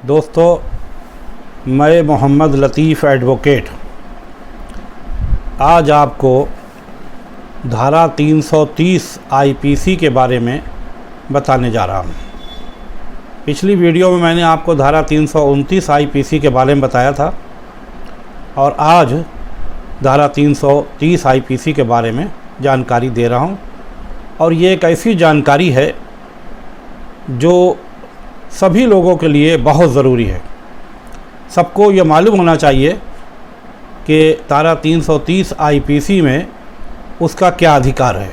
दोस्तों, मैं मोहम्मद लतीफ़ एडवोकेट आज आपको धारा 330 आईपीसी के बारे में बताने जा रहा हूँ। पिछली वीडियो में मैंने आपको धारा 329 आईपीसी के बारे में बताया था और आज धारा 330 आईपीसी के बारे में जानकारी दे रहा हूँ। और ये एक ऐसी जानकारी है जो सभी लोगों के लिए बहुत ज़रूरी है। सबको ये मालूम होना चाहिए कि धारा 330 आईपीसी में उसका क्या अधिकार है।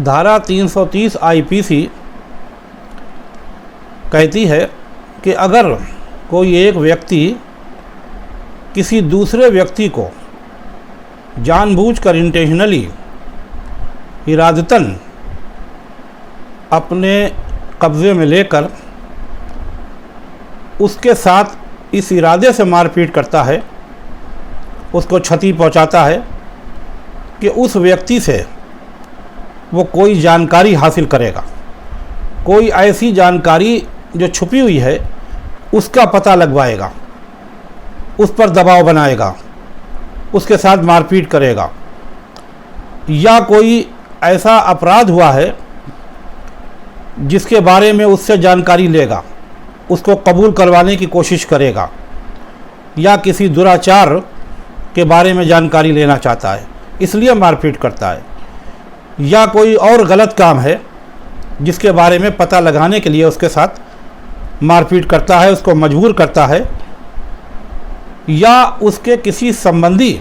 धारा 330 आईपीसी कहती है कि अगर कोई एक व्यक्ति किसी दूसरे व्यक्ति को जानबूझकर इंटेंशनली इरादतन अपने कब्ज़े में लेकर उसके साथ इस इरादे से मारपीट करता है, उसको क्षति पहुंचाता है कि उस व्यक्ति से वो कोई जानकारी हासिल करेगा, कोई ऐसी जानकारी जो छुपी हुई है उसका पता लगवाएगा, उस पर दबाव बनाएगा, उसके साथ मारपीट करेगा, या कोई ऐसा अपराध हुआ है जिसके बारे में उससे जानकारी लेगा, उसको कबूल करवाने की कोशिश करेगा, या किसी दुराचार के बारे में जानकारी लेना चाहता है इसलिए मारपीट करता है, या कोई और गलत काम है जिसके बारे में पता लगाने के लिए उसके साथ मारपीट करता है, उसको मजबूर करता है, या उसके किसी संबंधी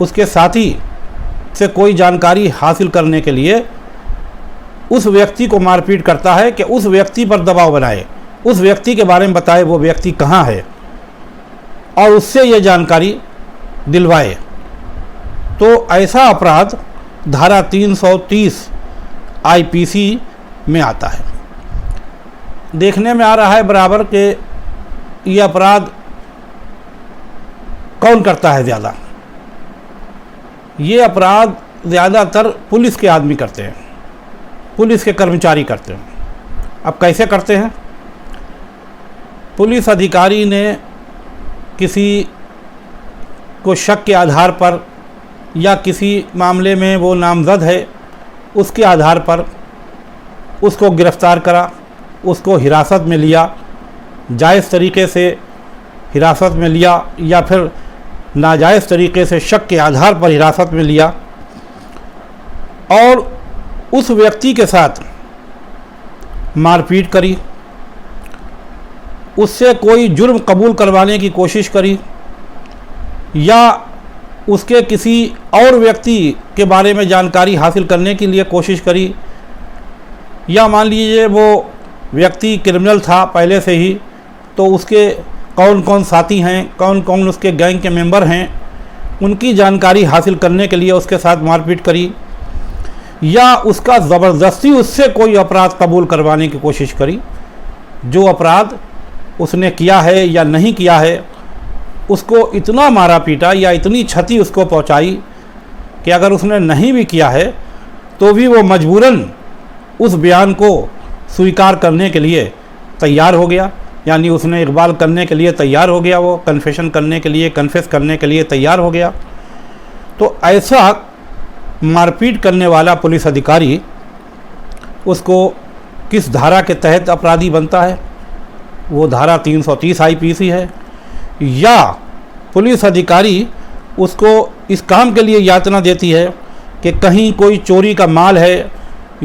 उसके साथी से कोई जानकारी हासिल करने के लिए उस व्यक्ति को मारपीट करता है कि उस व्यक्ति पर दबाव बनाए, उस व्यक्ति के बारे में बताए वो व्यक्ति कहाँ है और उससे ये जानकारी दिलवाए, तो ऐसा अपराध धारा 330 आईपीसी में आता है। देखने में आ रहा है बराबर कि ये अपराध कौन करता है ज़्यादा। ये अपराध ज़्यादातर पुलिस के आदमी करते हैं, पुलिस के कर्मचारी करते हैं। अब कैसे करते हैं? पुलिस अधिकारी ने किसी को शक के आधार पर या किसी मामले में वो नामजद है उसके आधार पर उसको गिरफ़्तार करा, उसको हिरासत में लिया, जायज़ तरीके से हिरासत में लिया या फिर नाजायज़ तरीके से शक के आधार पर हिरासत में लिया, और उस व्यक्ति के साथ मारपीट करी, उससे कोई जुर्म कबूल करवाने की कोशिश करी, या उसके किसी और व्यक्ति के बारे में जानकारी हासिल करने के लिए कोशिश करी, या मान लीजिए वो व्यक्ति क्रिमिनल था पहले से ही, तो उसके कौन कौन साथी हैं, कौन कौन उसके गैंग के मेंबर हैं, उनकी जानकारी हासिल करने के लिए उसके साथ मारपीट करी, या उसका ज़बरदस्ती उससे कोई अपराध कबूल करवाने की कोशिश करी। जो अपराध उसने किया है या नहीं किया है उसको इतना मारा पीटा या इतनी क्षति उसको पहुंचाई कि अगर उसने नहीं भी किया है तो भी वो मजबूरन उस बयान को स्वीकार करने के लिए तैयार हो गया, यानी उसने इकबाल करने के लिए तैयार हो गया, वो कन्फेशन करने के लिए, कन्फेस करने के लिए तैयार हो गया। तो ऐसा मारपीट करने वाला पुलिस अधिकारी उसको किस धारा के तहत अपराधी बनता है? वो धारा 330 आईपीसी है। या पुलिस अधिकारी उसको इस काम के लिए यातना देती है कि कहीं कोई चोरी का माल है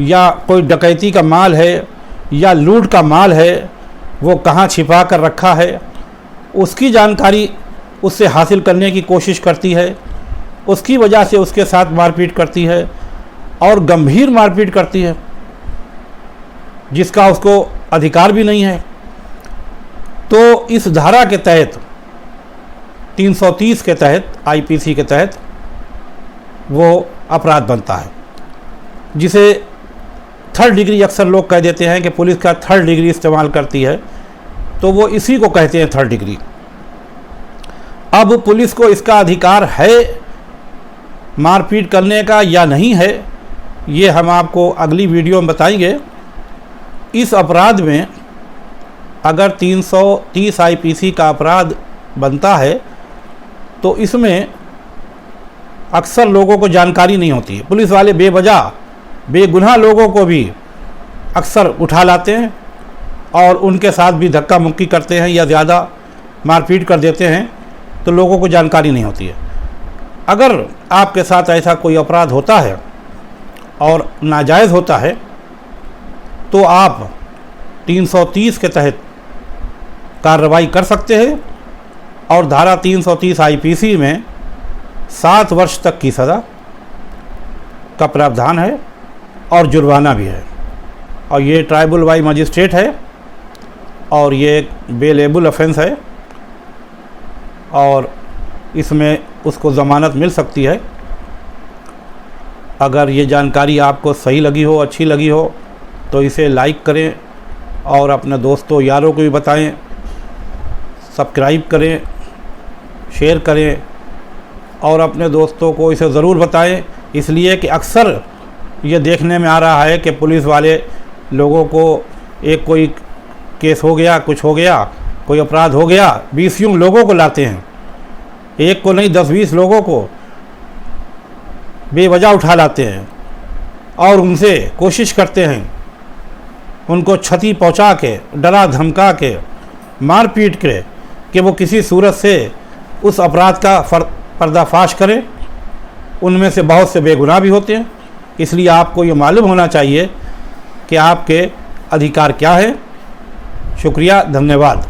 या कोई डकैती का माल है या लूट का माल है, वो कहाँ छिपा कर रखा है, उसकी जानकारी उससे हासिल करने की कोशिश करती है, उसकी वजह से उसके साथ मारपीट करती है और गंभीर मारपीट करती है जिसका उसको अधिकार भी नहीं है। तो इस धारा के तहत 330 के तहत आईपीसी के तहत वो अपराध बनता है, जिसे थर्ड डिग्री अक्सर लोग कह देते हैं कि पुलिस का थर्ड डिग्री इस्तेमाल करती है, तो वो इसी को कहते हैं थर्ड डिग्री। अब पुलिस को इसका अधिकार है मारपीट करने का या नहीं है, ये हम आपको अगली वीडियो में बताएंगे। इस अपराध में अगर 330 आईपीसी का अपराध बनता है तो इसमें अक्सर लोगों को जानकारी नहीं होती है। पुलिस वाले बेवजह बेगुनाह लोगों को भी अक्सर उठा लाते हैं और उनके साथ भी धक्का मुक्की करते हैं या ज़्यादा मारपीट कर देते हैं, तो लोगों को जानकारी नहीं होती है। अगर आपके साथ ऐसा कोई अपराध होता है और नाजायज़ होता है तो आप 330 के तहत कार्रवाई कर सकते हैं और धारा 330 आईपीसी में 7 वर्ष तक की सज़ा का प्रावधान है और जुर्माना भी है। और ये ट्राइबल बाई मजिस्ट्रेट है और ये एक बेलेबल ऑफेंस है और इसमें उसको ज़मानत मिल सकती है। अगर ये जानकारी आपको सही लगी हो, अच्छी लगी हो, तो इसे लाइक करें और अपने दोस्तों यारों को भी बताएं, सब्सक्राइब करें, शेयर करें और अपने दोस्तों को इसे ज़रूर बताएं, इसलिए कि अक्सर ये देखने में आ रहा है कि पुलिस वाले लोगों को एक कोई केस हो गया, कुछ हो गया, कोई अपराध हो गया, 20 लोगों को लाते हैं, एक को नहीं 10-20 लोगों को बेवजह उठा लाते हैं और उनसे कोशिश करते हैं उनको क्षति पहुंचा के, डरा धमका के, मार पीट के कि वो किसी सूरत से उस अपराध का पर्दाफाश करें। उनमें से बहुत से बेगुनाह भी होते हैं। इसलिए आपको ये मालूम होना चाहिए कि आपके अधिकार क्या है। शुक्रिया, धन्यवाद।